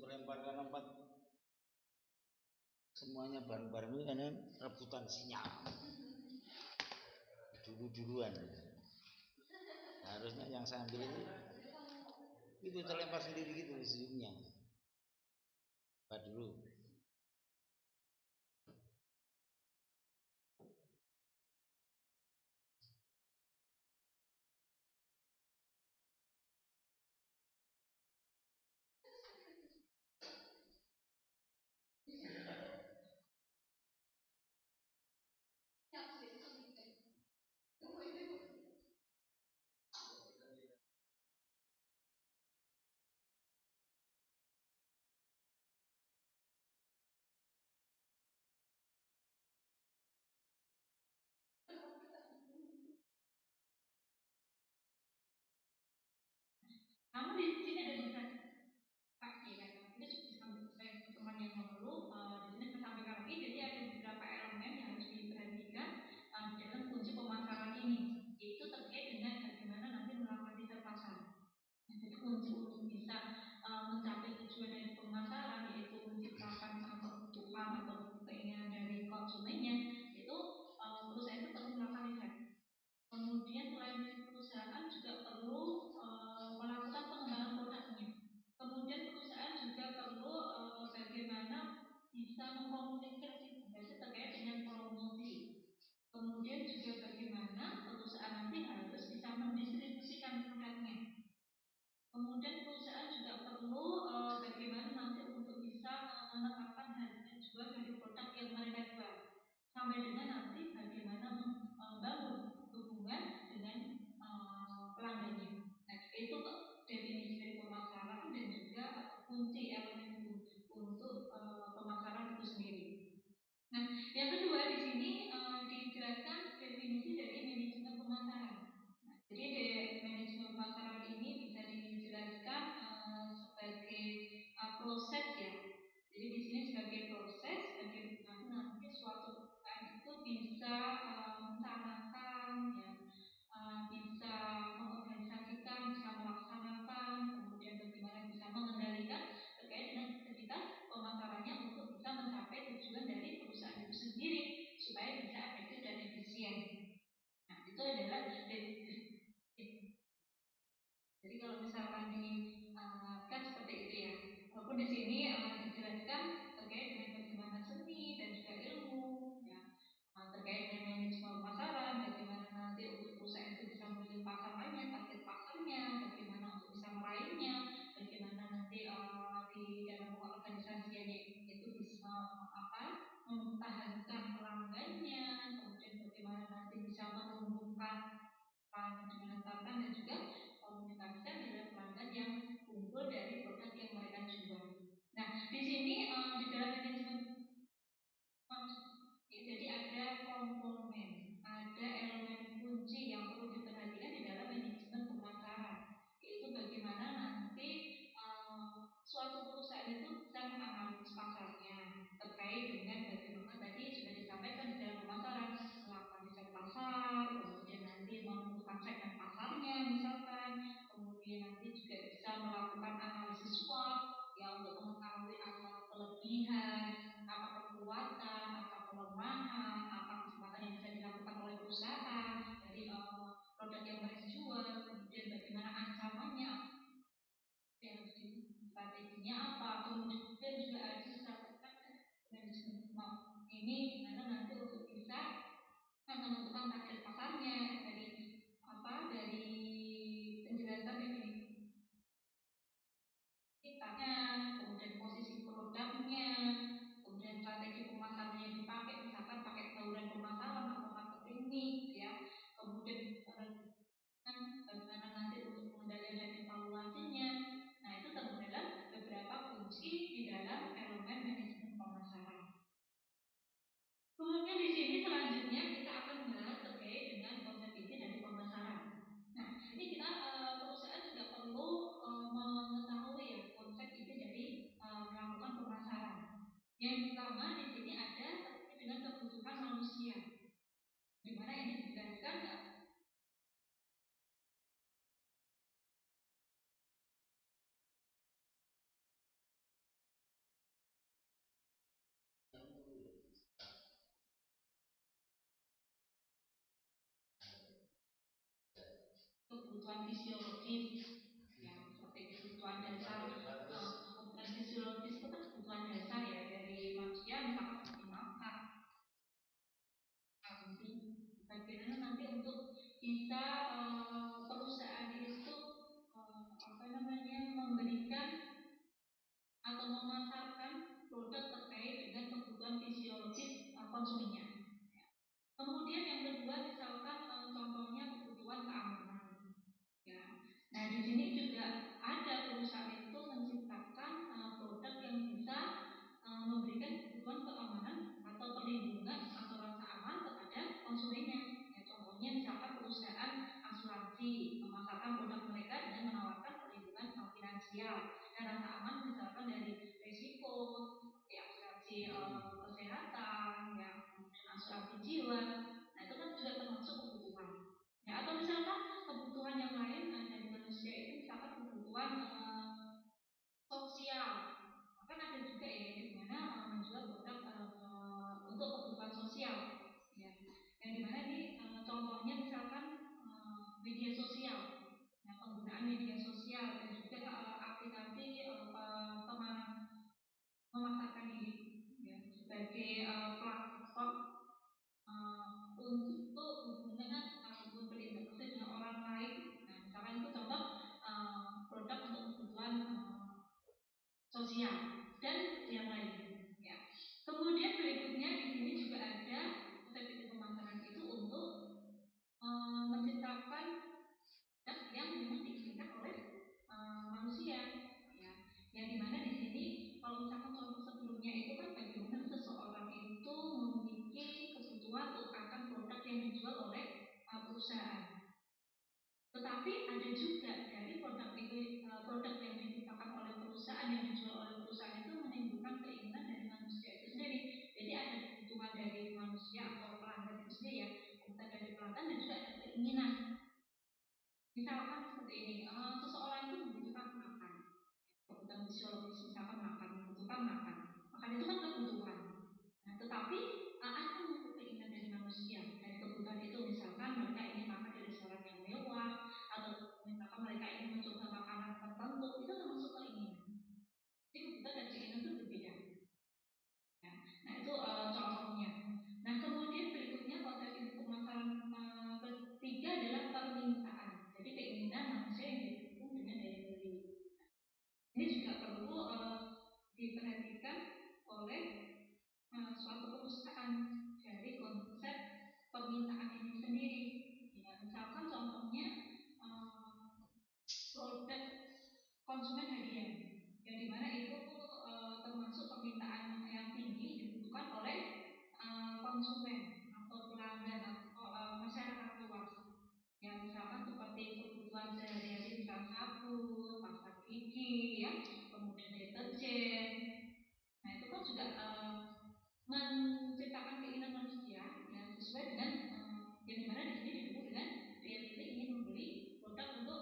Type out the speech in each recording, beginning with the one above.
terlempar karena semuanya bareng-bareng ini karena rebutan sinyal duluan. Harusnya yang saya ambil itu terlempar sendiri gitu zoomnya. Apa dulu? Namun di sini ada beberapa pakai kan, itu saya teman yang lalu di sini saya sampaikan lagi, jadi ada beberapa elemen yang harus diperhatikan dalam kunci pemasaran ini, yaitu terkait dengan bagaimana nanti melakukan riset pasar. Jadi kunci untuk bisa mencapai tujuan dari pemasaran, yaitu menciptakan kebutuhan atau keinginan dari konsumennya, itu perusahaan itu perlu melakukan riset. Kemudian selain perusahaan juga perlu melakukan pengembangan produknya. Kemudian perusahaan juga perlu bagaimana bisa mengkomunikasi terkait dengan promosi. Kemudian juga bagaimana perusahaan nanti harus bisa mendistribusikan produknya. Kemudian perusahaan juga perlu bagaimana nanti untuk bisa menetapkan harga jual dari produk yang mereka jual. Sampai dengan nanti bagaimana membangun hubungan dengan pelanggannya. Nah, itu definisi dari pemasaran dan juga kunci elemen untuk pemasaran itu sendiri. Nah, yang kedua di sini dijelaskan definisi dari manajemen pemasaran. Nah, jadi manajemen pemasaran ini bisa dijelaskan sebagai proses ya. Jadi di sini sebagai proses bagaimana nanti suatu perusahaan itu bisa mencanangkan ya, bisa mengorganisasikan, bisa melaksanakan, kemudian bagaimana bisa mengendalikan terkait dengan aktivitas pemasarannya untuk bisa mencapai tujuan dari perusahaan itu sendiri supaya bisa efektif dan efisien. Nah, itu adalah jadi kalau misalkan kan seperti itu ya. Walaupun di sini dijelaskan terkait dengan bagaimana seni dan juga ilmu ya. Terkait dengan manajemen pemasaran, bagaimana nanti untuk perusahaan itu bisa memilih pasarnya, target pasarnya, bagaimana untuk bisa meraihnya, bagaimana nanti di dalam organisasinya itu bisa mempertahankan pelanggannya, kemudian bagaimana nanti bisa menumbuhkan menetapkan dan juga komunikasikan dengan pelanggan yang unggul dari produk yang mereka jual. Nah, di sini di dalam manajemen ya, jadi ada komponen, ada elemen kunci yang perlu diperhatikan di dalam manajemen pemasaran, yaitu bagaimana nanti suatu perusahaan itu bisa menganalisis pasarnya terkait dengan bagaimana tadi sudah disampaikan di dalam pemasaran, melakukan riset pasar, kemudian nanti menentukan segmen pasarnya misalkan, kemudian nanti juga bisa melakukan analisis SWOT ya untuk mengetahui apa kelebihan, apa kekuatan, apa kelemahan, apa kesempatan yang bisa dilakukan oleh perusahaan dari produk yang mereka jual, kemudian bagaimana ancamannya, yang strateginya apa, kemudian juga ada misalkan manajemen ini dimana nanti untuk bisa menentukan target pasarnya dari penjelasan definisi kita, kemudian posisi produknya, kebutuhan fisiologis, ya seperti kebutuhan dasar. Kebutuhan fisiologis itu kan kebutuhan dasar ya dari manusia, misalkan seperti makan. Bagaimana nanti untuk bisa perusahaan itu memberikan atau memasarkan produk terkait dengan kebutuhan fisiologis konsumennya. Kemudian yang kedua misalkan contohnya kebutuhan keamanan. Ya. Nah di sini juga ada perusahaan itu menciptakan produk yang bisa memberikan kebutuhan keamanan atau perlindungan atau rasa aman kepada konsumennya. Ya, contohnya misalkan perusahaan asuransi memasarkan produk mereka dengan menawarkan perlindungan finansial dan rasa aman misalkan dari risiko seperti asuransi kesehatan, ya, kemudian asuransi jiwa. Nah itu kan juga termasuk kebutuhan. Ya, atau misalkan kebutuhan yang lain dari manusia itu misalkan kebutuhan sosial. Kan ada juga ya yang dimana menjual produk untuk kebutuhan sosial. Ya, yang dimana ini contohnya misalkan media sosial. Nah, penggunaan media sosial dan juga aplikasi memasarkan diri ya, sebagai platform untuk hubungan berinteraksi dengan orang lain. Nah, misalkan itu contoh produk untuk kebutuhan sosial dan yang lainnya. Ya. Kemudian berikutnya di sini juga ada konsep pemasaran itu untuk menciptakan yang memang diinginkan oleh manusia. Ya. Yang dimana di sini kalau misalkan contoh sebelumnya itu kan bagaimana seseorang itu memiliki kebutuhan akan produk yang dijual oleh perusahaan. Tetapi ada juga dari produk itu produk yang diciptakan oleh perusahaan yang dijual oleh perusahaan itu menimbulkan keinginan dari manusia itu sendiri. Jadi ada kebutuhan dari manusia atau pelanggan itu sendiri ya, kebutuhan dari pelanggan dan juga ada keinginan. Misalkan seperti ini, seseorang itu membutuhkan makan, kebutuhan fisiologis misalkan makan, membutuhkan makan. Makan itu kan kebutuhan. Nah, tetapi ada keinginan dari manusia dari kebutuhan itu, misalkan mereka ingin makan di restoran yang mewah atau misalkan mereka ingin mencoba makanan tertentu, itu termasuk keinginan. Jadi kebutuhan dan keinginan itu berbeda. Ya. Nah itu contohnya. Nah kemudian berikutnya konsep induk pemasaran ketiga adalah permintaan. Jadi keinginan manusia yang didukung dengan daya beli. Ini juga perlu diperhatikan oleh suatu perusahaan dari konsep permintaan ini sendiri. Ya, misalkan contohnya produk konsumen hadiah, yang dimana itu termasuk permintaan yang tinggi dibutuhkan oleh konsumen atau pelanggan atau masyarakat luas. Ya misalkan seperti kebutuhan sehari-hari misalkan sabun, pasta gigi, ya, kemudian deterjen. Nah itu kan juga menciptakan keinginan manusia ya sesuai dengan yang dimana di sini didukung dengan daya beli ingin membeli produk untuk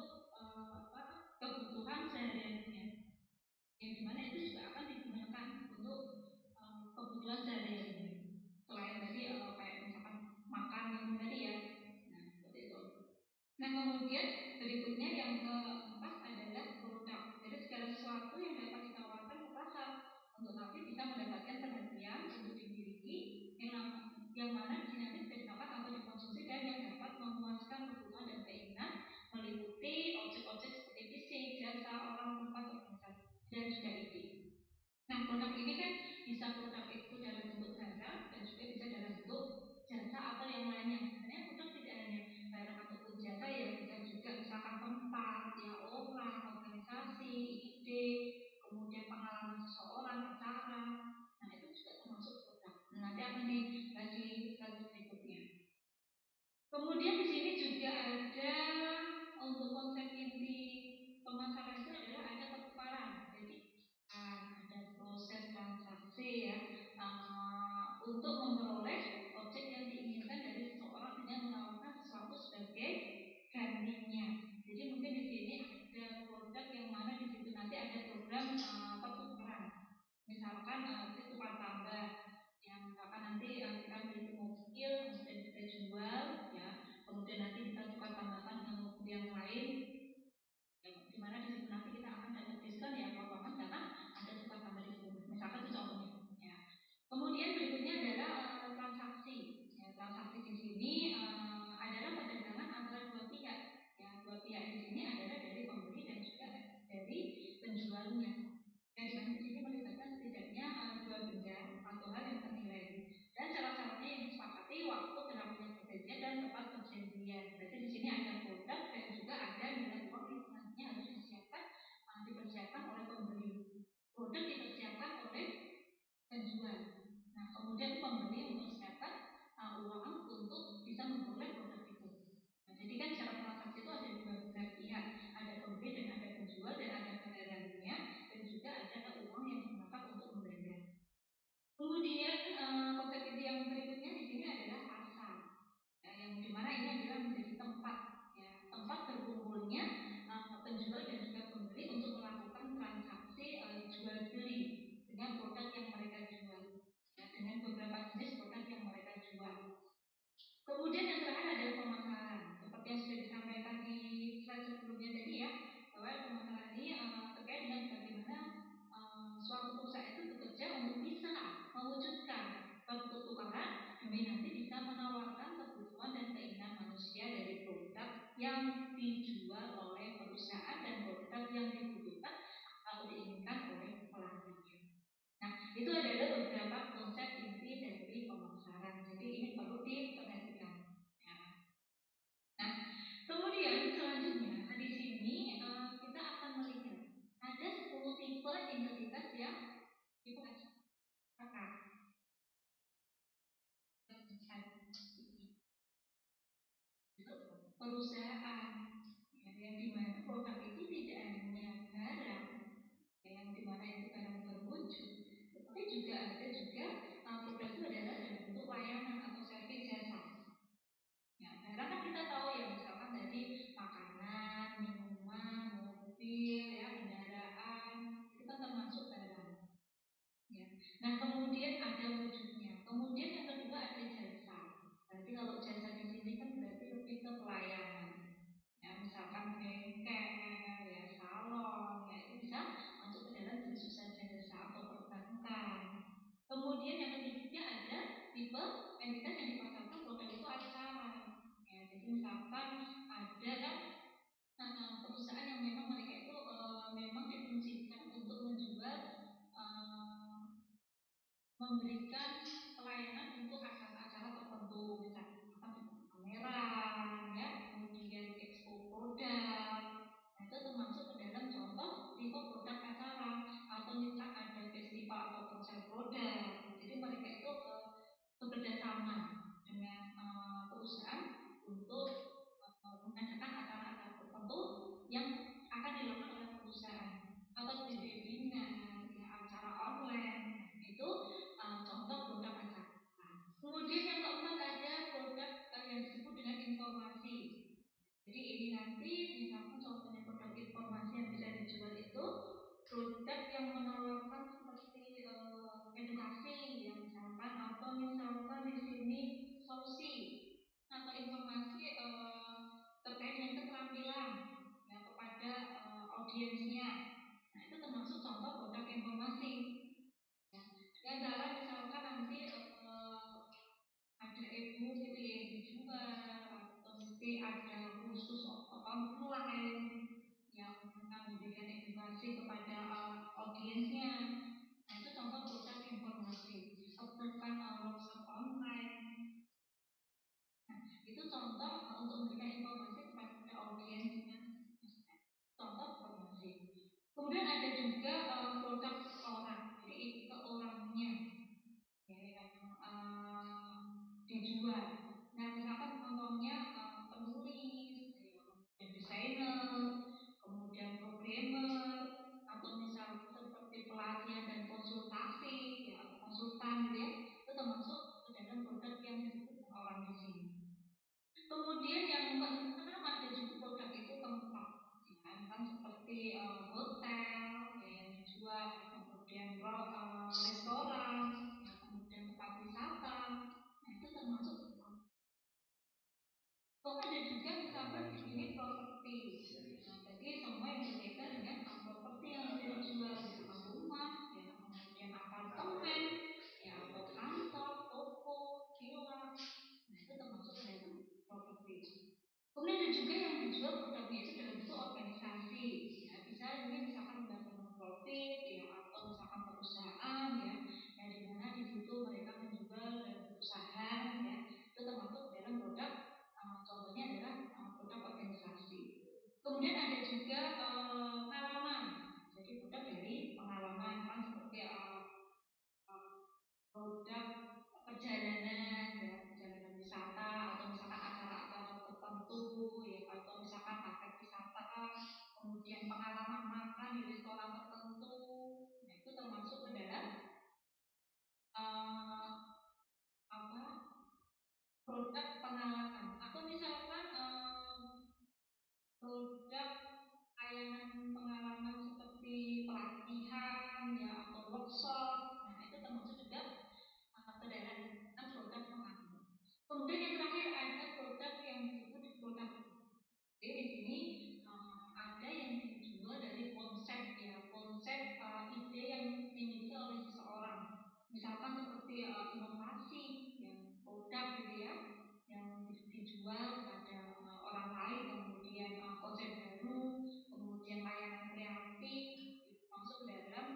kebutuhan sehari-harinya, yang dimana itu juga akan digunakan untuk kebutuhan sehari-harinya selain tadi kayak misalkan makan minum tadi ya. Nah seperti itu. Nah kemudian berikutnya yang keempat adalah produk. Jadi segala sesuatu yang dapat ditawarkan ke pasar untuk nanti bisa mendapatkan perhatian untuk dimiliki, yang mana di sini nanti bisa dimakan atau dikonsumsi dan yang dapat memuaskan kebutuhan dan keinginan meliputi objek-objek seperti fisik, jasa, orang, tempat, organisasi dan juga ide. Nah produk ini kan bisa produk itu dalam bentuk barang dan juga bisa dalam bentuk jasa atau yang lainnya. Sebenarnya produk tidak hanya barang ataupun jasa ya, bisa juga misalkan tempat, ya orang, organisasi, ide, kemudian pengalaman seseorang, acara. Nah itu juga termasuk produk. Nah, nanti akan dibahas di slide berikutnya. Kemudian di sini juga ada untuk konsep inti pemasaran itu adalah ada pertukaran. Jadi ada proses transaksi ya untuk memperoleh objek yang diinginkan dari seseorang dengan menawarkan sesuatu sebagai gantinya. Jadi mungkin di sini ada produk yang mana di situ nanti ada program pertukaran. Misalkan itu tukar tambah, yang misalkan nanti kita memiliki mobil kemudian kita jual ya, kemudian nanti kita tukar tambahkan dengan mobil yang lain pembelian. Berarti di sini ada produk dan juga ada nilai uang yang nantinya harus dipersiapkan oleh pembeli. Produk dipersiapkan oleh penjual. Nah, kemudian pembeli mempersiapkan uang untuk bisa memperoleh produk itu. Nah, jadi kan secara transaksi itu ada dua belah pihak, ada pembeli dan ada penjual dan ada barangnya dan juga ada uang yang digunakan untuk membayar. Kemudian konsep inti yang berikutnya di sini adalah pasar, ya, yang dimana ini adalah menjadi tempat, ya, tempat berkumpulnya penjual dan juga pembeli untuk melakukan transaksi jual beli dengan produk yang mereka jual, ya, dengan beberapa jenis produk yang mereka jual. Kemudian yang terakhir adalah pemasaran, seperti yang sudah disampaikan di slide sebelumnya tadi, ya, bahwa pemasaran ini terkait dengan bagaimana suatu perusahaan itu bekerja untuk bisa mewujudkan pertukaran demi nanti bisa menawarkan kebutuhan dan keinginan manusia dari produk yang dijual oleh perusahaan dan produk yang dibutuhkan atau diinginkan oleh pelanggannya. Nah, itu adalah beberapa konsep inti dari pemasaran. Jadi ini perlu diperhatikan. Ya. Nah, kemudian selanjutnya di sini kita akan melihat ada 10 tipe identitas yang diperhatikan. Perusahaan, ya, yang dimana produk itu tidak hanya barang, ya, yang dimana itu barang berwujud, tetapi juga ada juga produk itu adalah dalam bentuk layanan atau servis jasa. Ya, barang kan kita tahu ya, misalkan tadi makanan, minuman, mobil, ya, kendaraan, itu kan termasuk barang. Ya. Nah, kemudian ada wujudnya. Kemudian yang kedua ada jasa. Berarti kalau jasa di sini kan berarti lebih ke pelayanan. Ya, misalkan bengkel, ya, salon, ya, itu bisa masuk ke dalam jasa jasa atau perbankan. Kemudian yang ketiga ada tipe entitas yang dipasarkan produk itu acara. Ya, jadi misalkan ada perusahaan yang memang mereka itu memang difungsikan untuk menjual memberikan pelayanan untuk acara-acara tertentu, misalnya pameran, ya, kemudian expo produk. Nah, itu termasuk ke dalam contoh tipe produk acara, atau misal ada festival atau konser produk. Jadi mereka itu bekerja sama dengan perusahaan untuk mengadakan acara-acara tertentu yang akan dilakukan oleh perusahaan, atau di webinar, ya, acara online. Nah, itu contoh produk acara. Kemudian yang keempat ada produk yang disebut dengan informasi. Jadi ini nanti misalkan contohnya produk informasi yang bisa dijual itu produk yang menawarkan seperti edukasi, ya, misalkan, atau misalkan di sini solusi atau informasi terkait dengan keterampilan, ya, kepada audiensnya. Nah, itu termasuk contoh produk informasi. Ya, di antara misalkan nanti ada e-book gitu yang dijual, atau mesti ada khusus online yang memberikan edukasi kepada audiensnya. Nah, itu contoh produk informasi. Bahkan workshop online. Nah, itu contoh untuk memberikan informasi kepada audiensnya. Contoh informasi. Kemudian ada juga produk orang. Jadi ini ke orangnya, ya, yang dijual. Nah, misalkan contohnya penulis, ya, desainer, kemudian programmer, atau misalnya seperti pelatihan dan konsultasi, ya, atau konsultan gitu, ya, itu termasuk ke dalam produk yang disebut orang di sini. Kemudian yang keenam ada juga produk itu tempat, ya, kan seperti hotel, ya, yang dijual, kemudian restoran, ya, kemudian tempat wisata. Nah, itu termasuk. Kok ada juga misalkan di sini properti. Nah, jadi semua yang berkaitan dengan properti yang bisa dijual, misalkan rumah, ya, kemudian apartemen, ya, atau kantor, toko, villa. Nah, itu termasuk ke dalam properti. Kemudian ada juga yang dijual produknya itu dalam bentuk organisasi, ya, bisa ini kemudian pengalaman makan di restoran tertentu, nah, itu termasuk ke dalam apa produk pengalaman atau misalkan produk layanan pengalaman seperti pelatihan ya atau workshop, nah itu termasuk juga ke dalam produk pengalaman. Kemudian yang terakhir ada produk yang disebut produk. Jadi di sini ada yang dijual dari konsep ya, konsep ide yang dimiliki oleh seseorang. Misalkan seperti inovasi yang produk gitu ya, yang dijual kepada orang lain, kemudian konsep baru, kemudian layanan kreatif, itu masuk ke dalam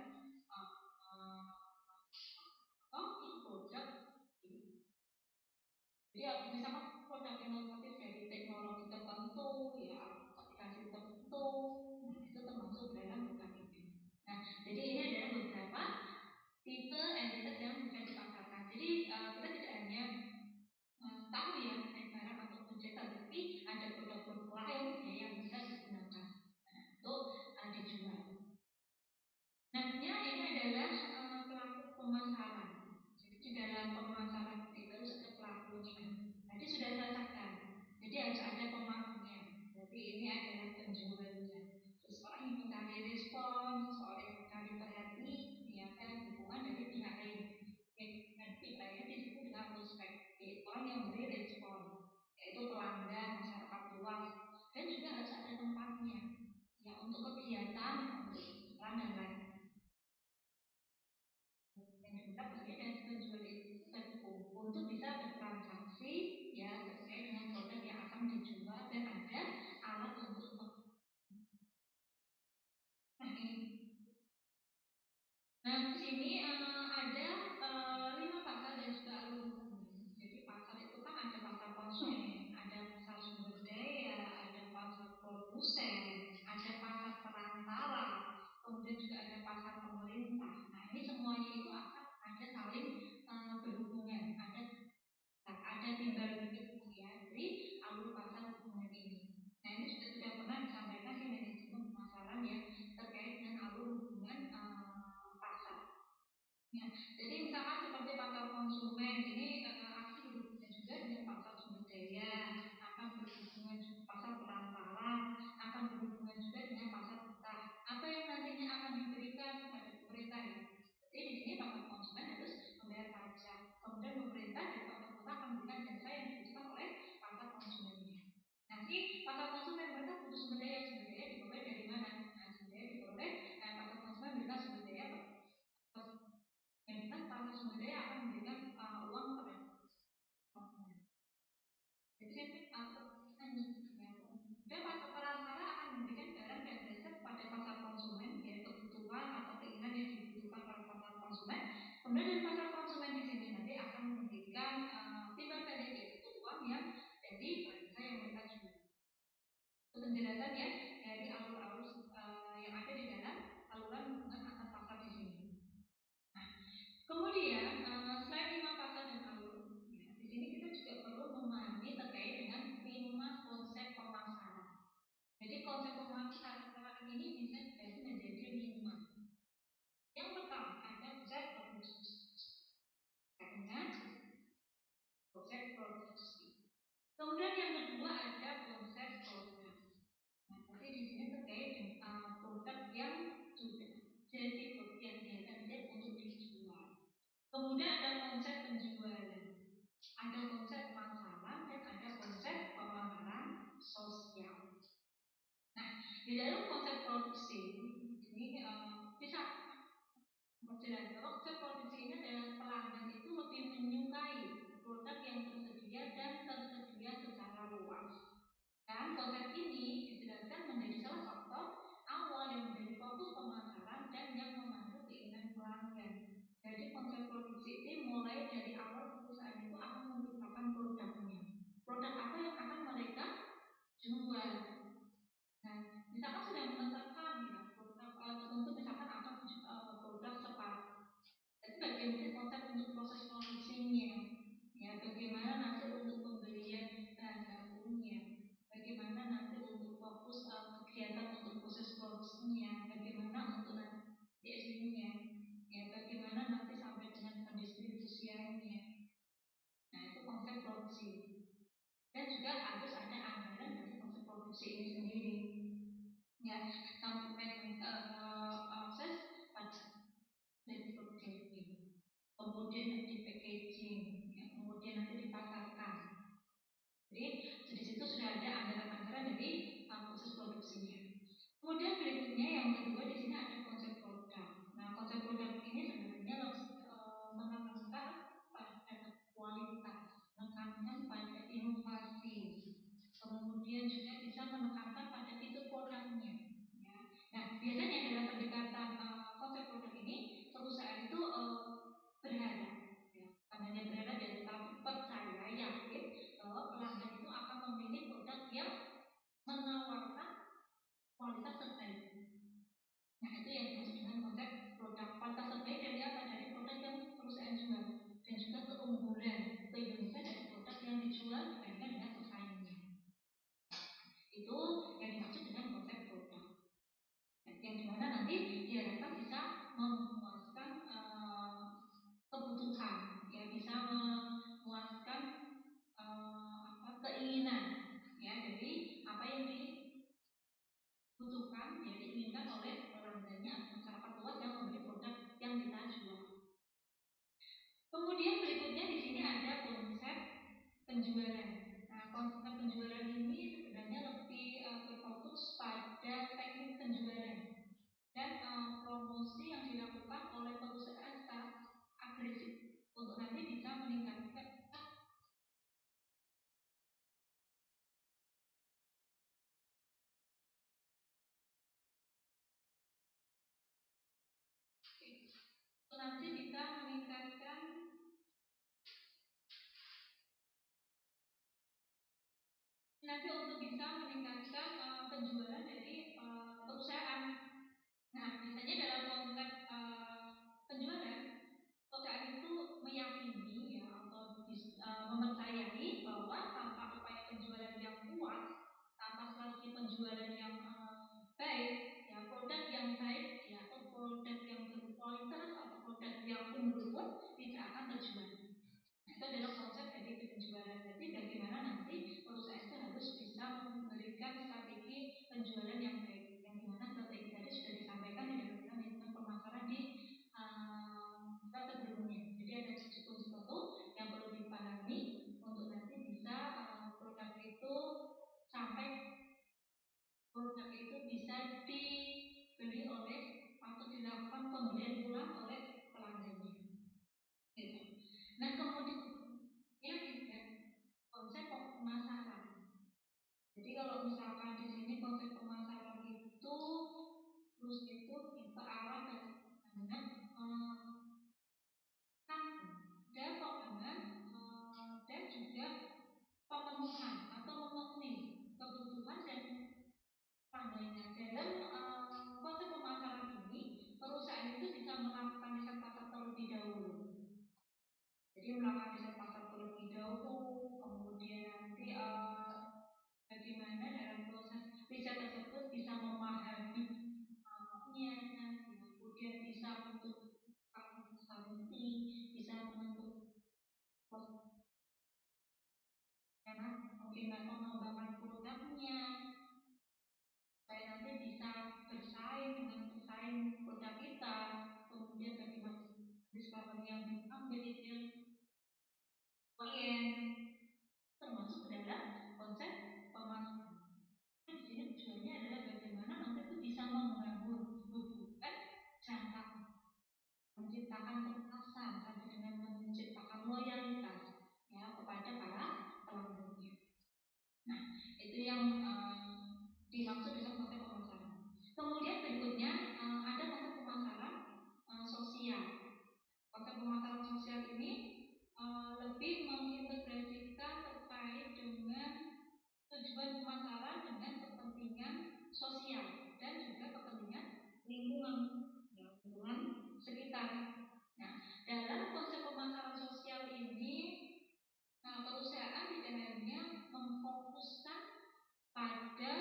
produk. Jadi misalkan produk inovatif dari teknologi tertentu, ya aplikasi tertentu, nah itu termasuk dalam produk itu. Nah, jadi ini adalah beberapa tipe entitas yang bisa dipasarkan. Jadi kita tidak hanya tahu ya barang ataupun jasa, tapi ada produk-produk lain ya yang bisa digunakan untuk dijual. Nah, ini adalah pelaku pemasaran. Jadi di dalam pemasaran itu harus ada pelakunya. Tadi sudah saya katakan. Jadi harus ada pemakunya. Jadi ini adalah penjualnya. Seseorang yang mencari respon, seseorang yang mencari perhatian, ya, dan dukungan dari pihak lain. Yang dari pihak lainnya disebut dengan prospek, yaitu orang yang memberi respon, yaitu pelanggan, masyarakat luas, dan juga harus ada tempatnya, ya untuk kegiatan, untuk jualan dan lain. Yang kedua pastinya dari penjual itu berkumpul untuk bisa bertransaksi ya terkait dengan produk yang akan dijual dan ada alat untuk nah ini. Nah di sini ada 5 pasar dan juga alur hubungan. Jadi pasar itu kan ada pasar konsumen, ada pasar sumber daya, ada pasar produsen, ada pasar perantara, kemudian juga ada pasar pemerintah. Nah ini semuanya itu akan ada saling berhubungan, ada timbal balik ya dari alur pasar hubungan ini. Nah ini juga sudah pernah disampaikan di manajemen pemasaran ya terkait dengan alur hubungan pasar. Ya, jadi misalkan seperti pasar konsumen ini akan berhubungan juga dengan pasar sumber daya, akan berhubungan juga pasar perantara, akan berhubungan juga dengan pasar murah. Apa yang nantinya akan diberikan kepada pemerintah ya? Jadi di sini pasar konsumen harus membayar pajak. Kemudian pemerintah dari pasar murah akan memberikan jasa yang dibutuhkan oleh pasar konsumennya. Nanti pasar konsumen mereka butuh sumber daya diperoleh dari mana? Nah, sumber daya diperoleh pasar konsumen memberikan sumber daya yang jelas pasar sumber daya akan memberikan uang kepada konsumen. Jadi dan pasar perantara akan memberikan barang dan jasa kepada pasar konsumen ya kebutuhan atau keinginan yang dibutuhkan oleh pasar konsumen. Kemudian dari pasar konsumen di sini nanti akan memberikan timbal balik yaitu uang yang jadi jasa yang mereka jual. Itu penjelasan ya dari alur-alur yang ada di dalam saluran hubungan antar pasar di sini. Nah, kemudian selain 5 pasar dan alur, ya, di sini kita juga perlu memahami terkait dengan 5 konsep pemasaran. Jadi konsep pemasaran ini bisa dibagi menjadi 5. Yang pertama ada konsep produksi. Ingat konsep produksi. Kemudian yang kedua ada konsep produk. Nah, tapi di sini terkait dengan produk yang sudah jadi produk yang dihasilkan untuk dijual. Kemudian ada konsep penjualan, ada konsep pemasaran, dan ada konsep pemasaran sosial. Nah, di dalam konsep produksi ini bisa jelas bahwa konsep produksi ini adalah pelanggan itu lebih menyukai produk yang tersedia dan tersedia secara luas. Dan konsep ini dijelaskan menjadi salah faktor awal yang menjadi fokus pemasaran dan yang memandu keinginan pelanggan. Jadi konsep produksi ini mulai dari awal perusahaan itu akan menciptakan produknya. Produk apa yang akan mereka jual? Nah, misalkan sudah menetapkan ya produk tertentu, misalkan akan produk sepatu. Tapi bagaimana konsep untuk proses produksinya? Ya, bagaimana nanti untuk pembelian bahan bakunya? Bagaimana nanti untuk fokus kegiatan untuk proses akses pada dari produksi, kemudian di packaging, ya, kemudian nanti dipasarkan. Jadi di situ sudah ada anggaran-anggaran dari proses produksinya. Kemudian berikutnya yang kedua di sini ada konsep produk. Nah, konsep produk ini sebenarnya menekankan pada kualitas, menekankan pada inovasi, kemudian juga bisa menekankan pada fitur produknya. Ya. Nah, biasanya dalam pendekatan konsep produk ini perusahaan itu berharap, ya, bukan hanya berharap ya, tetapi percaya yakin bahwa pelanggan itu akan memilih produk yang menawarkan kualitas terbaik. Nah, itu yang dimaksud dengan konsep produk. Kualitas terbaik dari apa? Dari produk yang perusahaan jual dan juga keunggulan dari produk yang dijual dibandingkan dengan pesaingnya. Itu yang dimaksud dengan konsep produk. Yang dimana nanti diharapkan bisa memuaskan kebutuhan, ya, bisa memuaskan keinginan, ya, dari apa yang dibutuhkan, ya, diinginkan oleh pelanggannya atau masyarakat luas yang membeli produk yang kita jual. Kemudian berikutnya di sini ada konsep penjualan. Nah, konsep penjualan ini sebenarnya lebih berfokus pada teknik penjualan dan promosi yang dilakukan oleh perusahaan secara agresif untuk nanti bisa meningkatkan nanti bisa meningkatkan nanti untuk bisa meningkatkan penjualan dari perusahaan. Nah, biasanya dalam konsep penjualan, perusahaan itu meyakini, ya, atau mempercayai bahwa tanpa upaya penjualan yang kuat, tanpa strategi penjualan yang baik, ya, produk yang baik, ya, atau produk yang berkualitas atau produk yang unggul pun tidak akan terjual. Nah, itu adalah konsep dari penjualan. Jadi bagaimana nanti perusahaan itu harus bisa memberikan strategi penjualan yang baik. Yang dimana strategi tadi sudah disampaikan di dalam manajemen pemasaran di slide sebelumnya. Jadi ada 7 unsur yang perlu dipahami untuk nanti bisa produk itu sampai produk itu bisa dibeli oleh atau dilakukan pembelian ulang oleh pelanggannya. Gitu. Nah, kemudian yang juga konsep pemasaran. Jadi kalau misalkan di sini konsep pemasaran itu terus itu ke arah bagaimana pengembangan dan juga pemenuhan atau memenuhi kebutuhan dan pelanggannya. Dalam konsep pemasaran ini, perusahaan itu bisa melakukan riset pasar terlebih dahulu. Jadi melakukan riset pasar terlebih dahulu, kemudian nanti bagaimana dalam proses riset tersebut bisa memahami nya, kemudian bisa menentukan saranti, bisa menentukan bagaimana pengembangan produknya, supaya nanti bisa bersaing dengan pesaing produk kita, kemudian bagaimana diskon yang diambil klien, termasuk ke dalam konsep pemasaran. Di sini tujuannya adalah bagaimana nanti itu bisa membangun hubungan jangka, menciptakan kepuasan sampai dengan menciptakan loyalitas, ya, kepada para pelanggannya. Nah, itu yang dimaksud dengan konsep pemasaran. Kemudian berikutnya ada konsep pemasaran sosial. Konsep pemasaran sosial ini lebih mengintegrasikan terkait dengan tujuan pemasaran dengan kepentingan sosial dan juga kepentingan lingkungan, ya, lingkungan sekitar. Nah, dalam konsep pemasaran sosial ini perusahaan tidak hanya memfokuskan pada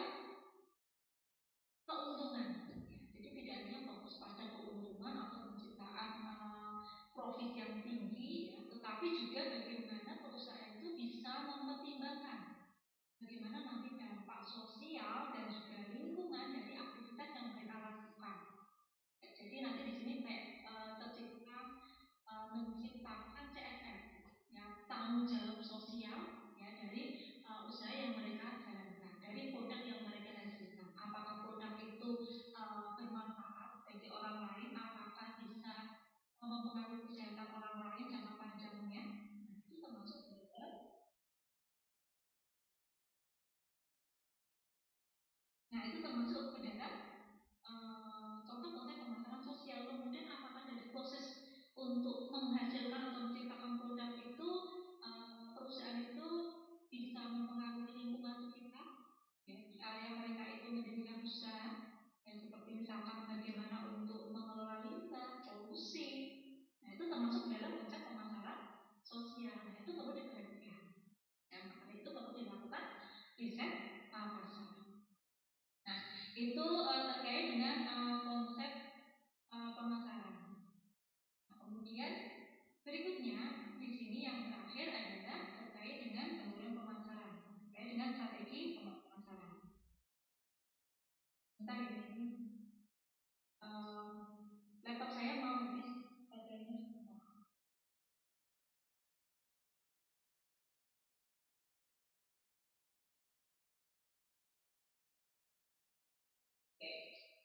keuntungan, ya, jadi tidak hanya fokus pada keuntungan atau penciptaan profit yang tinggi, ya, tetapi juga bagaimana perusahaan itu bisa mempertimbangkan bagaimana nanti dampak sosial dan juga lingkungan dari aktivitas yang mereka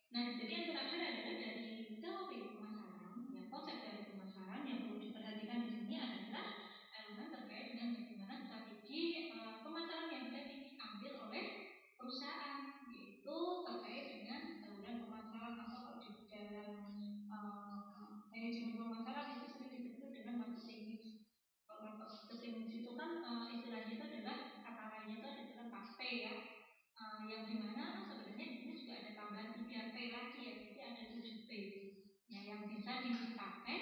Nah, jadi yang terakhir adalah dari teori pemasaran. Ya, konsep teori pemasaran yang perlu diperhatikan di sini adalah elemen terkait dengan bagaimana strategi pemasaran yang bisa diambil oleh perusahaan, yaitu terkait dengan saluran pemasaran atau kalau di dalam manajemen pemasaran itu sering disebut dengan marketing mix. Kalau marketing mix itu kan istilahnya itu adalah kata lainnya itu adalah 4P ya, yang dimana sebenarnya di sini juga ada tambahan 3P lagi ya, jadi ada 7P ya yang bisa dipakai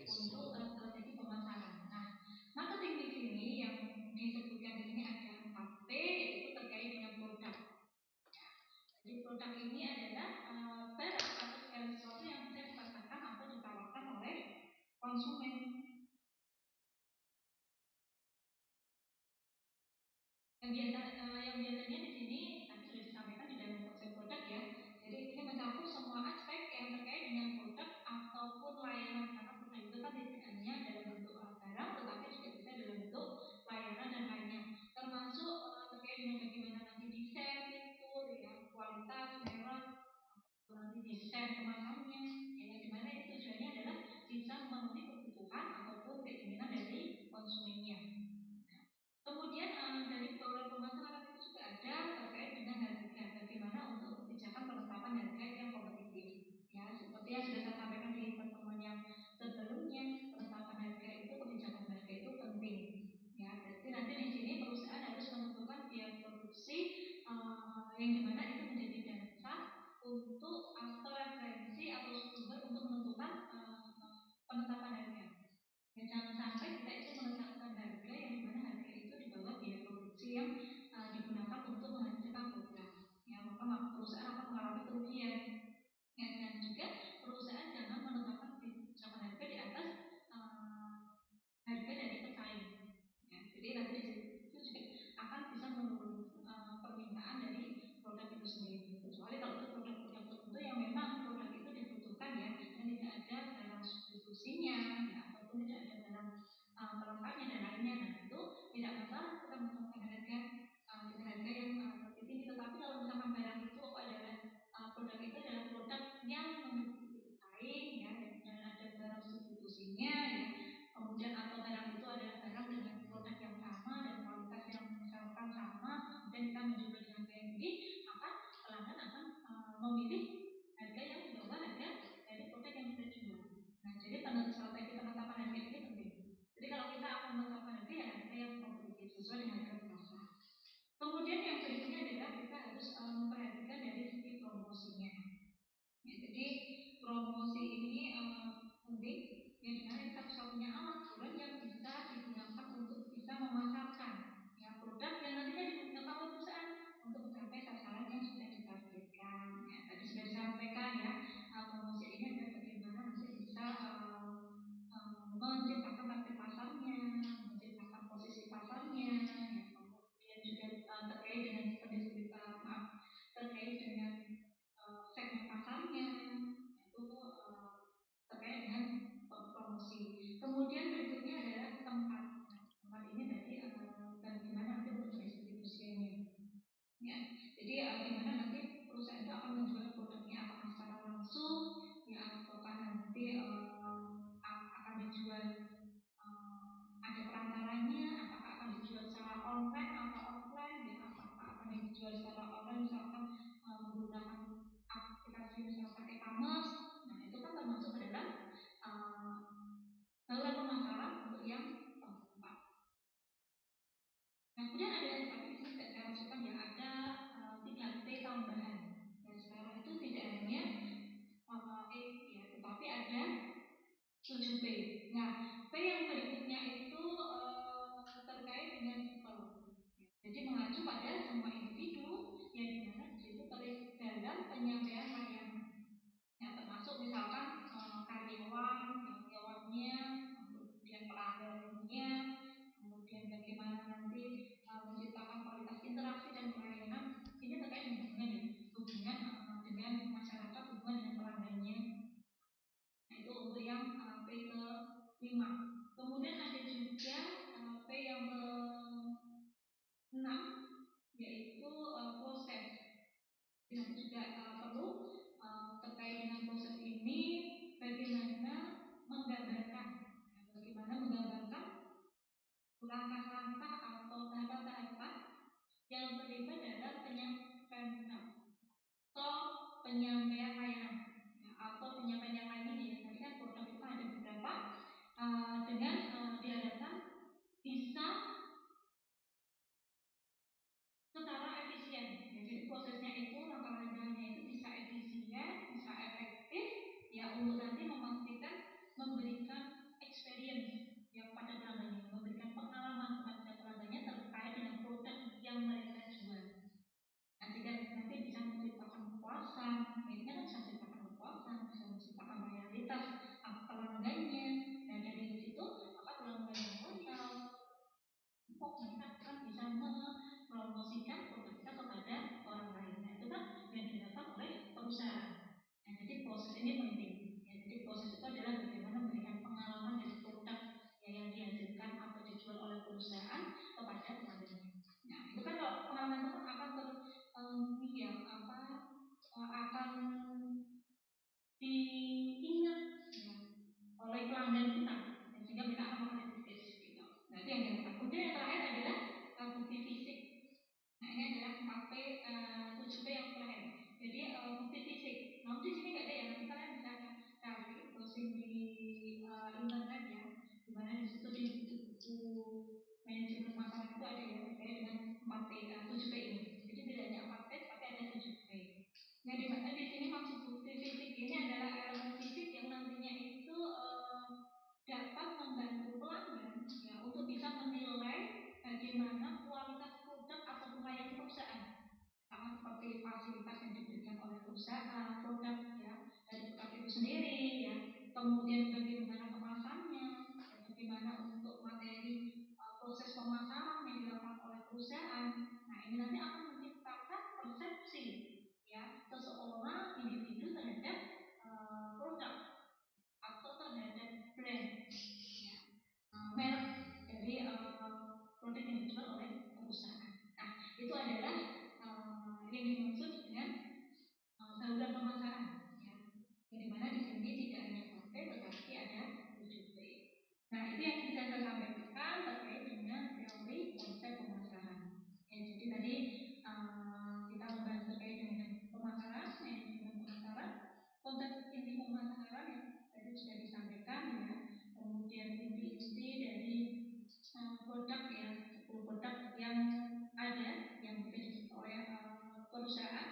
untuk strategi pemasaran. Nah, marketing mix ini yang disebutkan di sini ada 4P, yaitu terkait dengan produk. Jadi produk ini adalah barang atau segala sesuatu yang bisa dipasarkan atau ditawarkan oleh konsumen. Yang biasanya di sini tadi sudah disampaikan di dalam konsep produk ya. Jadi ini mencakup semua aspek yang terkait dengan produk ataupun layanan, karena produk itu kan tidak hanya dalam bentuk barang, tetapi juga bisa dalam bentuk layanan dan lainnya. Termasuk terkait dengan bagaimana nanti desain, fitur, ya, kualitas, merek, nanti desain kemasannya, ya, dimana ini tujuannya adalah bisa memenuhi kebutuhan ataupun keinginan dari konsumennya. Kemudian dari program pemasaran itu juga ada terkait dengan harga, bagaimana untuk kebijakan penetapan harga yang kompetitif. Ya, seperti yang sudah saya sampaikan di pertemuan yang sebelumnya, penetapan harga itu, kebijakan harga itu penting. Ya, berarti nanti di sini perusahaan harus menentukan biaya produksi yang dimana itu menjadi dasar untuk atau referensi atau sumber untuk menentukan penetapan harga. Ya, jangan sampai kita itu menetapkan harga yang dimana harga itu di bawah biaya produksi yang digunakan untuk menghasilkan produk. Ya, maka perusahaan akan mengalami kerugian. Ya, dan juga perusahaan jangan menetapkan kebijakan harga di atas harga dari pesaing. Ya, jadi nanti itu juga akan bisa menurunkan permintaan dari produk itu sendiri. Kecuali kalau itu produk-produk tertentu yang memang produk itu dibutuhkan ya, dan tidak ada barang substitusinya, ya, ataupun tidak ada barang pelengkapnya dan lainnya. Nah, itu tidak masalah kita menetapkan harga dengan harga yang lebih tinggi. Tetapi kalau misalkan barang itu adalah produk itu adalah produk yang memiliki pesaing ya, dan ada barang substitusinya ya, kemudian atau barang itu adalah barang dengan produk yang sama dan kualitas yang misalkan sama, kemudian kita menjual dengan harga yang tinggi, maka pelanggan akan memilih harga yang di bawah harga dari produk yang kita jual. Nah, jadi strategi penetapan harga ini penting. Jadi kalau kita akan menetapkan harga ya harga yang kompetitif sesuai dengan harga pasar. Kemudian yang berikutnya adalah kita harus memperhatikan dari sisi promosinya. Ya, jadi promosi ini penting, ya dimana ini satu-satunya alat bulan yang bisa digunakan untuk bisa memasarkan ya produk yang nantinya digunakan oleh perusahaan untuk mencapai sasaran yang sudah ditargetkan. Ya, tadi sudah disampaikan ya, promosi ini adalah bagaimana nanti bisa menciptakan target pasarnya, menciptakan posisi pasarnya, ya, kemudian juga terkait dengan terkait dengan ini penting. Ya, jadi proses itu adalah bagaimana memberikan pengalaman dari produk yang dihasilkan atau dijual oleh perusahaan kepada pelanggannya. Nah, itu kan kalau pengalaman itu kan akan akan diingat ya, oleh pelanggan kita, sehingga mereka akan mengidentifikasi gitu. Nah, itu yang diharapkan. Kemudian yang terakhir adalah bukti fisik. Nah, ini adalah 4P, 7P yang terakhir. Jadi bukti fisik. Namun di sini nggak ada ya. Nanti kalian bisa cari browsing di internet ya. Di mana di situ di buku manajemen pemasaran itu ada ya terkait dengan 4P, 7P ini. Jadi tidak hanya 4P, tapi ada 7P. Nah, di mana di sini maksud bukti fisik ini adalah elemen fisik yang nantinya itu dapat membantu pelanggan ya untuk bisa menilai bagaimana kualitas produk ataupun layanan perusahaan, sama seperti fasilitas yang diberikan oleh perusahaan, produk ya dari produk itu sendiri ya, kemudian bagaimana kemasannya, ya, bagaimana untuk materi proses pemasaran yang dilakukan oleh perusahaan. Nah, ini nanti akan menciptakan persepsi ya seseorang individu terhadap produk atau terhadap brand ya, merek dari produk yang dijual oleh perusahaan. Nah, itu adalah yang dimaksud dengan bauran pemasaran ya. Di mana di sini tidak hanya 4P tetapi ada 7P. Nah, itu yang bisa saya sampaikan terkait dengan teori konsep pemasaran. Ya, jadi tadi kita membahas terkait dengan pemasaran, manajemen pemasaran, konsep inti pemasaran yang tadi sudah disampaikan ya. Kemudian inti-inti dari produk ya, 10 produk yang ada yang dimiliki oleh perusahaan.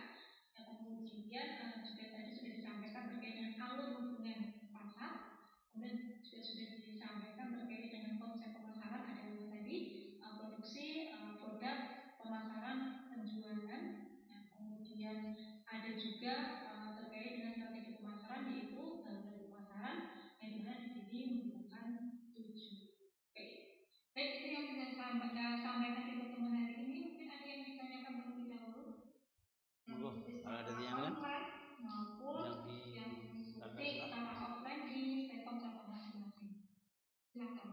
Ya, kemudian juga tadi sudah disampaikan terkait dengan alur hubungan pasar. Kemudian juga sudah disampaikan terkait dengan konsep pemasaran ada 5 tadi, produksi, produk, pemasaran, penjualan. Nah, kemudian ada juga terkait dengan strategi pemasaran yaitu bauran pemasaran yang dimana di sini menggunakan 7P. Baik, itu yang bisa saya sampaikan di pertemuan hari ini. Mungkin ada yang ditanyakan terlebih dahulu. Kalau ada yang maupun yang mengikuti secara offline di Stekom cabang masing-masing. Silakan.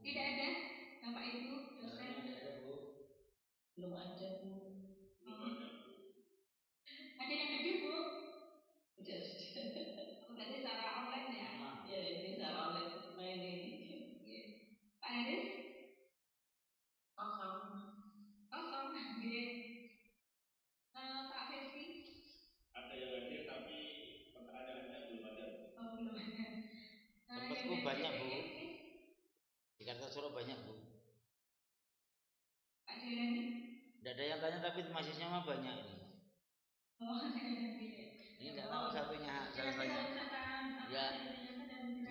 Tidak ada, Bapak Ibu dosen. Belum ada, Bu. Ada yang hadir, Bu? Berarti secara online ya? Ya, ini secara online main ini. Pak Haris? Kosong. Kosong, ya. Pak Ferdi? Ada yang hadir tapi pertanyaannya belum ada. Oh, belum ada. Tempatku banyak, Bu. Di Kartasura banyak, Bu. Pak Jailani? Tidak ada yang tanya tapi mahasiswanya mah banyak ini. Oh, ini tidak tahu satunya. Saya tanya. Ya.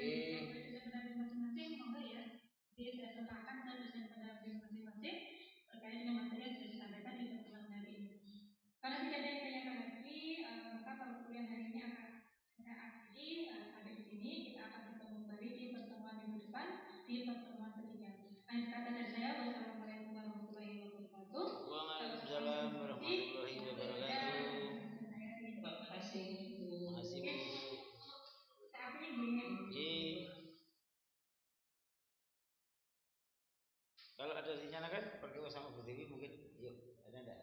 Masing-masing, monggo ya. Jadi saya serahkan ke dosen pendamping masing-masing terkait dengan materi yang sudah disampaikan di pertemuan hari ini. Karena tidak ada yang tanyakan lagi, maka perkuliahan hari ini akan saya akhiri sampai di sini. Kita akan bertemu kembali di pertemuan minggu depan di pertemuan ketiga. Akhir kata dari saya, wassalamualaikum warahmatullahi wabarakatuh. Waalaikumsalam warahmatullahi wabarakatuh. Terima kasih. Terima kasih, Bu. Saat ini bunyinya. Kalau ada dinyalakan pergi sama Bu Dewi mungkin, yuk, ada enggak?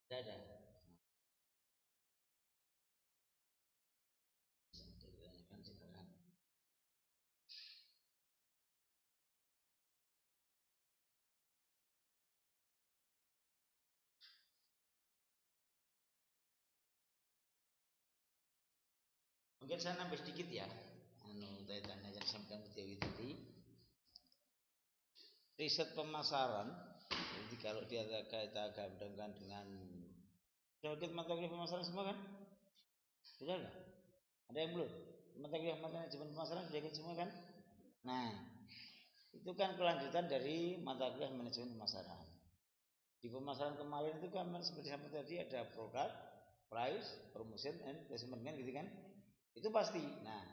Tidak ada. Mungkin saya nambah sedikit ya. Tanya yang sampaikan Bu Dewi tadi. Riset pemasaran, jadi kalau dia kita gabungkan dengan sudah mata kuliah pemasaran semua kan? Sudah enggak? Ada yang belum? Mata kuliah manajemen pemasaran sudah ikut semua kan? Nah, itu kan kelanjutan dari mata kuliah manajemen pemasaran. Di pemasaran kemarin itu kan seperti sampai tadi ada produk, price, promotion, and placement kan gitu kan? Itu pasti. Nah,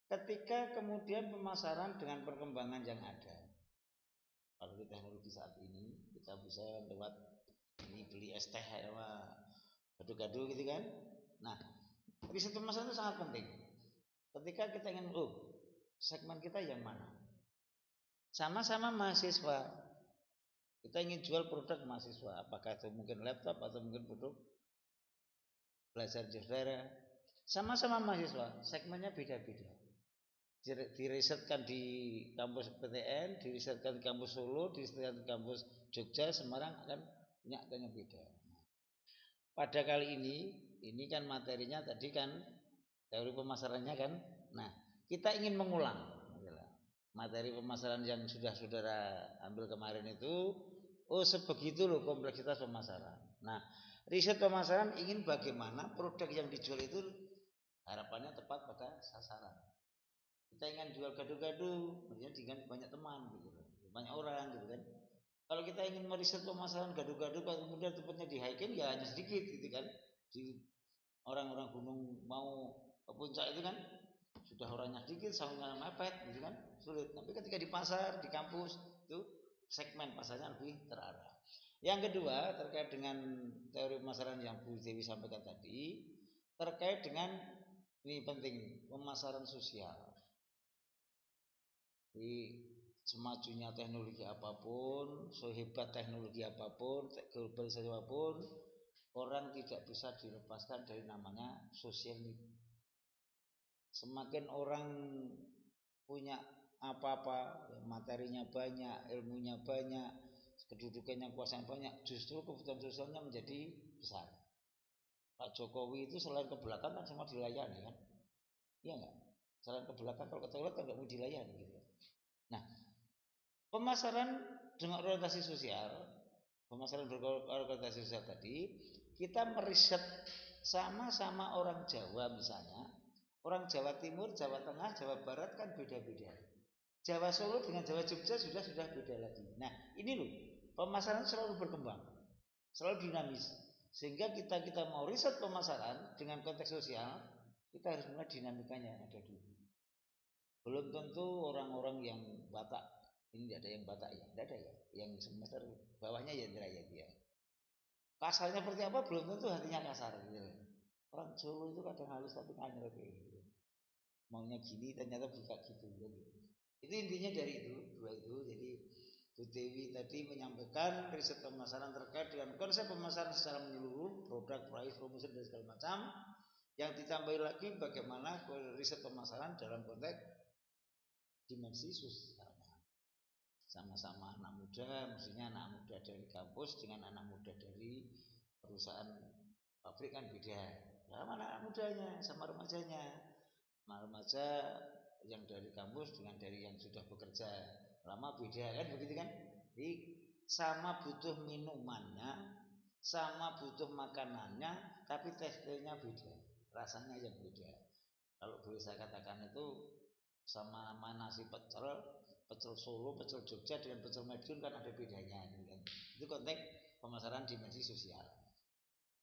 ketika kemudian pemasaran dengan perkembangan yang ada, kalau di teknologi saat ini kita bisa lewat ini beli es teh sama gado-gado gitu kan? Nah, riset pemasaran itu sangat penting. Ketika kita ingin, segmen kita yang mana? Sama-sama mahasiswa, kita ingin jual produk mahasiswa, apakah itu mungkin laptop atau mungkin produk belajar saudara. Sama-sama mahasiswa, segmennya beda-beda. Dirisetkan di kampus PTN, dirisetkan di kampus Solo, dirisetkan di kampus Jogja, Semarang akan nyatanya beda. Pada kali ini kan materinya tadi kan teori pemasarannya kan. Nah, kita ingin mengulang materi pemasaran yang sudah saudara ambil kemarin itu. Oh, sebegitu loh kompleksitas pemasaran. Nah, riset pemasaran ingin bagaimana produk yang dijual itu harapannya tepat pada sasaran. Kita ingin jual gado-gado, kemudian dengan banyak teman gitu, banyak orang gitu kan. Kalau kita ingin meriset pemasaran gado-gado, kemudian tempatnya di hiking ya hanya sedikit gitu kan. Di orang-orang gunung mau ke puncak itu kan sudah orangnya sedikit, sahurnya mepet gitu kan, sulit. Tapi ketika di pasar, di kampus itu segmen pasarnya lebih terarah. Yang kedua terkait dengan teori pemasaran yang Bu Dewi sampaikan tadi, terkait dengan ini penting pemasaran sosial. Di semajunya teknologi apapun, sehebat teknologi apapun, globalisasi apapun, orang tidak bisa dilepaskan dari namanya social need. Semakin orang punya apa-apa, materinya banyak, ilmunya banyak, kedudukannya, kuasanya banyak, justru kebutuhan sosialnya menjadi besar. Pak Jokowi itu selain ke belakang kan semua dilayani kan, iya nggak? Selain ke belakang kalau ke toilet kan nggak mau dilayani gitu. Nah, pemasaran dengan orientasi sosial, pemasaran berorientasi sosial tadi, kita meriset sama-sama orang Jawa misalnya, orang Jawa Timur, Jawa Tengah, Jawa Barat kan beda-beda. Jawa Solo dengan Jawa Jogja sudah beda lagi. Nah, ini loh, pemasaran selalu berkembang, selalu dinamis. Sehingga kita mau riset pemasaran dengan konteks sosial, kita harus mulai dinamikanya yang ada dulu. Belum tentu orang-orang yang Batak, ini tidak ada yang Batak ya, tidak ada ya, yang semester bawahnya ya derajat ya. Kasarnya seperti apa belum tentu hatinya kasar gitu. Orang Solo itu kadang halus tapi nganyel gitu. Maunya gini ternyata bukan gitu. Itu intinya dari itu, dua itu. Jadi Bu Dewi tadi menyampaikan riset pemasaran terkait dengan konsep pemasaran secara menyeluruh, produk, price, promotion dan segala macam. Yang ditambahi lagi bagaimana riset pemasaran dalam konteks dimensi sosial. Sama-sama anak muda, mestinya anak muda dari kampus dengan anak muda dari perusahaan pabrik kan beda. Nah, mana anak mudanya sama remajanya? Remaja yang dari kampus dengan dari yang sudah bekerja lama beda kan begitu kan? Jadi sama butuh minumannya, sama butuh makanannya, tapi teksturnya beda, rasanya yang beda. Kalau boleh saya katakan itu sama nasi pecel, pecel Solo, pecel Jogja dengan pecel Madiun kan ada bedanya gitu kan. Itu konteks pemasaran dimensi sosial.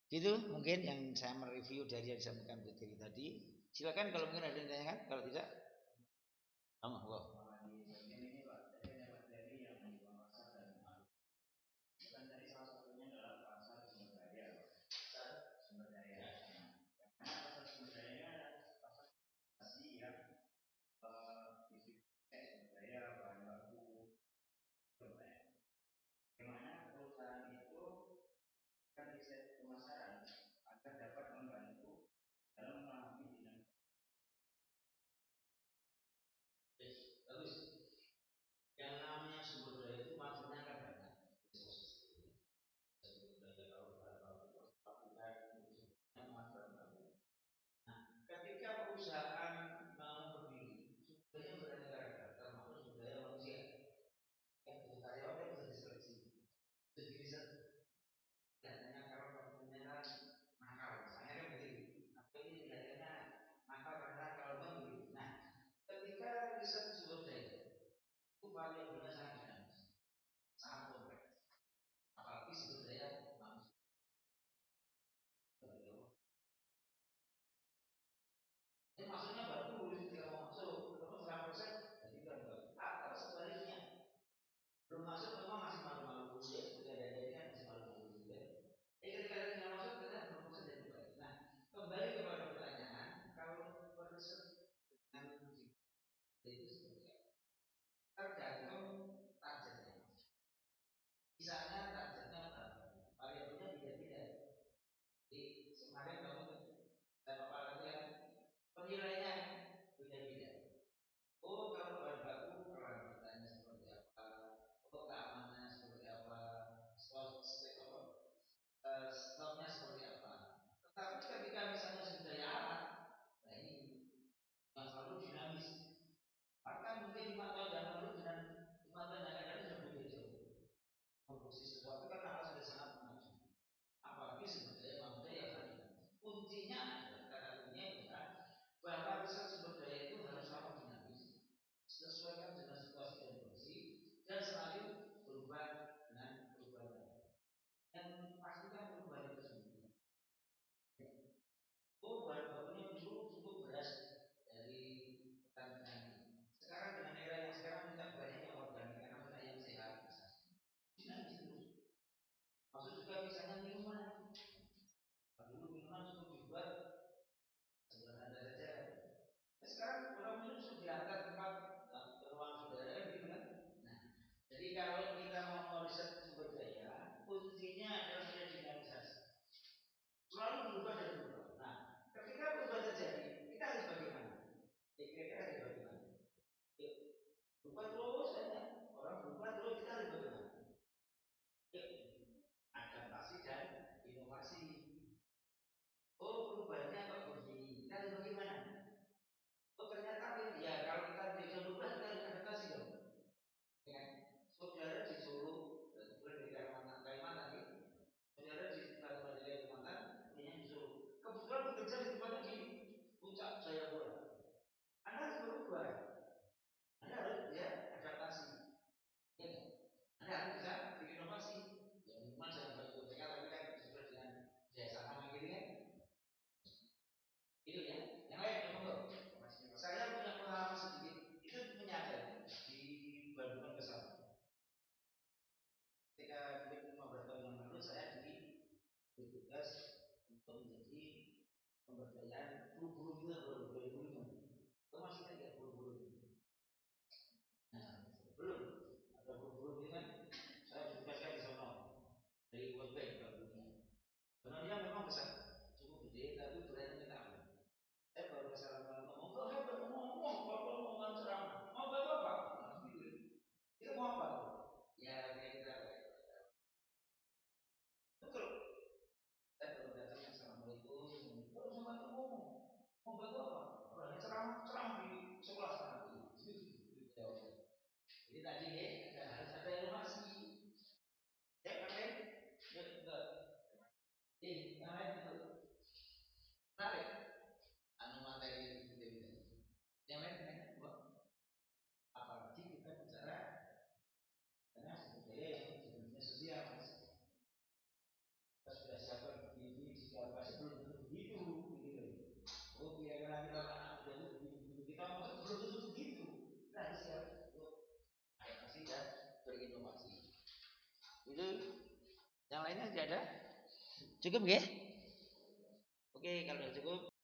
Itu mungkin yang saya mereview dari yang disampaikan Bu Dewi tadi. Silakan kalau mungkin ada yang ditanyakan, kalau tidak, Allah. Itu yang lainnya tidak ada. Cukup ya? Oke, kalau cukup